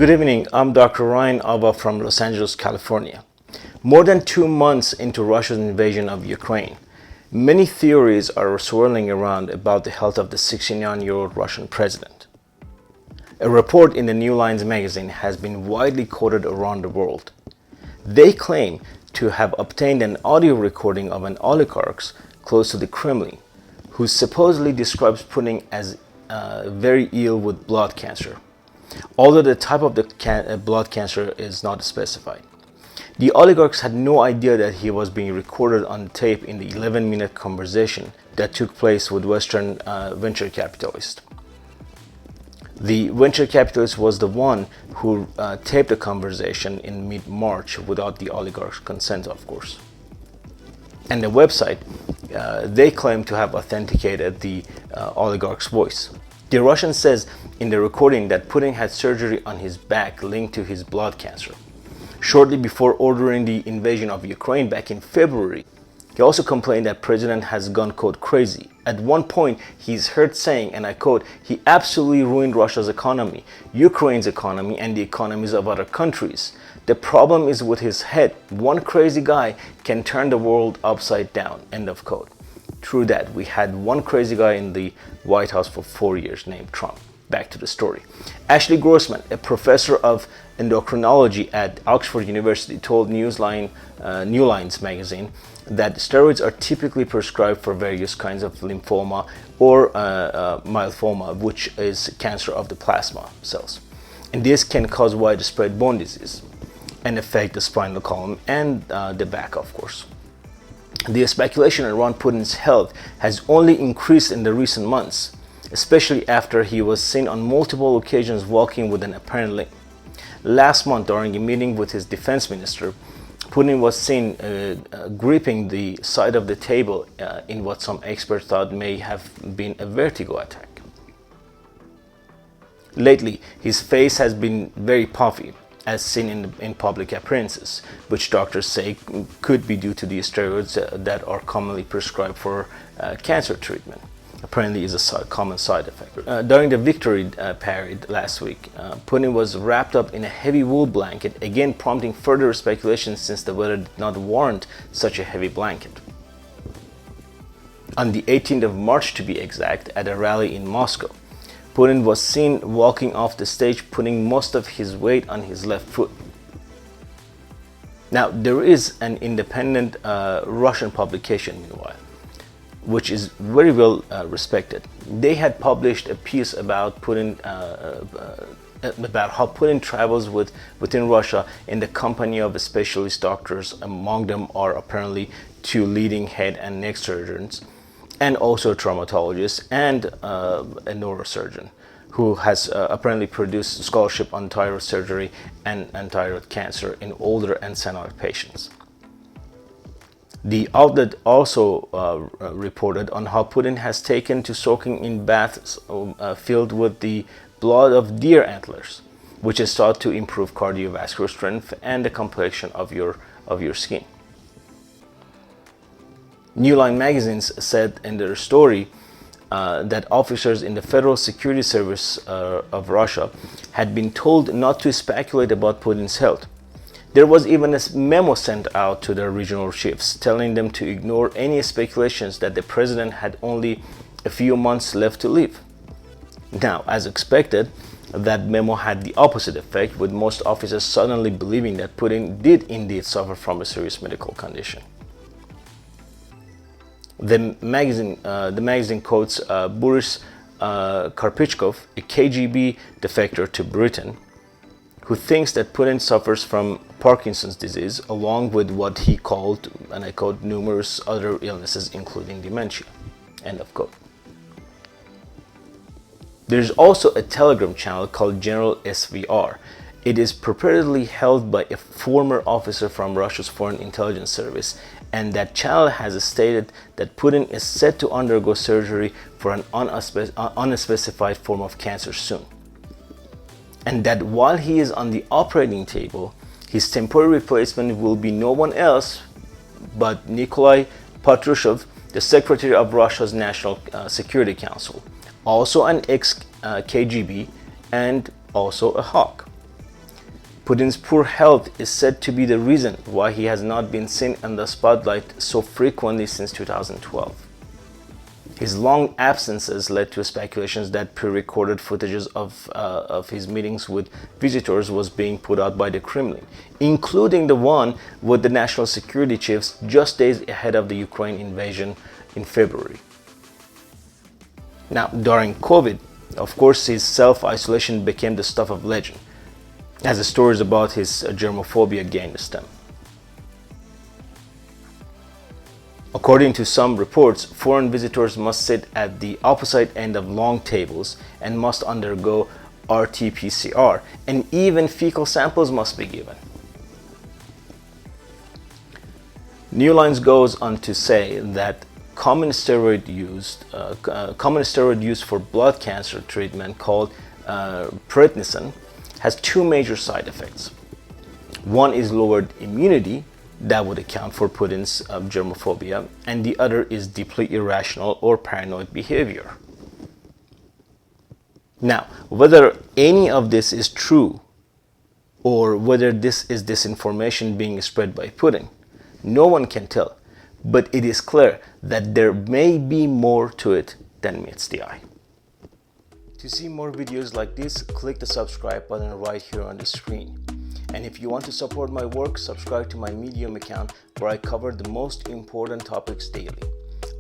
Good evening, I'm Dr. Ryan Alba from Los Angeles, California. More than 2 months into Russia's invasion of Ukraine, many theories are swirling around about the health of the 69-year-old Russian president. A report in the New Lines magazine has been widely quoted around the world. They claim to have obtained an audio recording of an oligarch close to the Kremlin, who supposedly describes Putin as very ill with blood cancer, although the type of the blood cancer is not specified. The oligarchs had no idea that he was being recorded on tape in the 11-minute conversation that took place with Western venture capitalist. The venture capitalist was the one who taped the conversation in mid-March without the oligarch's consent, of course. And the website, they claim to have authenticated the oligarch's voice. The Russian says in the recording that Putin had surgery on his back linked to his blood cancer. Shortly before ordering the invasion of Ukraine back in February, he also complained that President has gone quote crazy. At one point, he's heard saying, and I quote, "He absolutely ruined Russia's economy, Ukraine's economy, and the economies of other countries. The problem is with his head. One crazy guy can turn the world upside down," end of quote. True that, we had one crazy guy in the White House for 4 years named Trump. Back to the story. Ashley Grossman, a professor of endocrinology at Oxford University, told New Lines magazine that steroids are typically prescribed for various kinds of lymphoma or myeloma, which is cancer of the plasma cells. And this can cause widespread bone disease and affect the spinal column and the back, of course. The speculation around Putin's health has only increased in the recent months, especially after he was seen on multiple occasions walking with an apparent limp. Last month, during a meeting with his defense minister, Putin was seen gripping the side of the table in what some experts thought may have been a vertigo attack. Lately, his face has been very puffy, as seen in public appearances, which doctors say could be due to the steroids that are commonly prescribed for cancer treatment. Apparently is a common side effect. During the victory parade last week, Putin was wrapped up in a heavy wool blanket, again prompting further speculation since the weather did not warrant such a heavy blanket. On the 18th of March, to be exact, at a rally in Moscow, Putin was seen walking off the stage, putting most of his weight on his left foot. Now, there is an independent Russian publication, meanwhile, which is very well respected. They had published a piece about Putin, about how Putin travels within Russia in the company of specialist doctors. Among them are apparently 2 leading head and neck surgeons, and also a traumatologist and a neurosurgeon who has apparently produced scholarship on thyroid surgery and thyroid cancer in older and senile patients. The outlet also reported on how Putin has taken to soaking in baths filled with the blood of deer antlers, which is thought to improve cardiovascular strength and the complexion of your skin. New Line magazines said in their story that officers in the Federal Security Service of Russia had been told not to speculate about Putin's health. There was even a memo sent out to their regional chiefs telling them to ignore any speculations that the president had only a few months left to live. Now, as expected, that memo had the opposite effect, with most officers suddenly believing that Putin did indeed suffer from a serious medical condition. The magazine quotes Boris Karpichkov, a KGB defector to Britain, who thinks that Putin suffers from Parkinson's disease, along with what he called, and I quote, numerous other illnesses, including dementia, end of quote. There is also a Telegram channel called General SVR. It is purportedly held by a former officer from Russia's Foreign Intelligence Service, and that channel has stated that Putin is set to undergo surgery for an unspecified form of cancer soon, and that while he is on the operating table, his temporary replacement will be no one else but Nikolai Patrushev, the Secretary of Russia's National Security Council, also an ex-KGB and also a hawk. Putin's poor health is said to be the reason why he has not been seen in the spotlight so frequently since 2012. His long absences led to speculations that pre-recorded footages of his meetings with visitors was being put out by the Kremlin, including the one with the national security chiefs just days ahead of the Ukraine invasion in February. Now, during COVID, of course, his self-isolation became the stuff of legend, as the stories about his germophobia gained steam. According to some reports, foreign visitors must sit at the opposite end of long tables and must undergo RT-PCR, and even fecal samples must be given. New Lines goes on to say that common steroid used for blood cancer treatment called prednisone has two major side effects. One is lowered immunity, that would account for Putin's germophobia, and the other is deeply irrational or paranoid behavior. Now, whether any of this is true or whether this is disinformation being spread by Putin, no one can tell, but it is clear that there may be more to it than meets the eye. To see more videos like this, click the subscribe button right here on the screen. And if you want to support my work, subscribe to my Medium account where I cover the most important topics daily.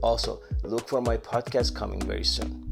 Also, look for my podcast coming very soon.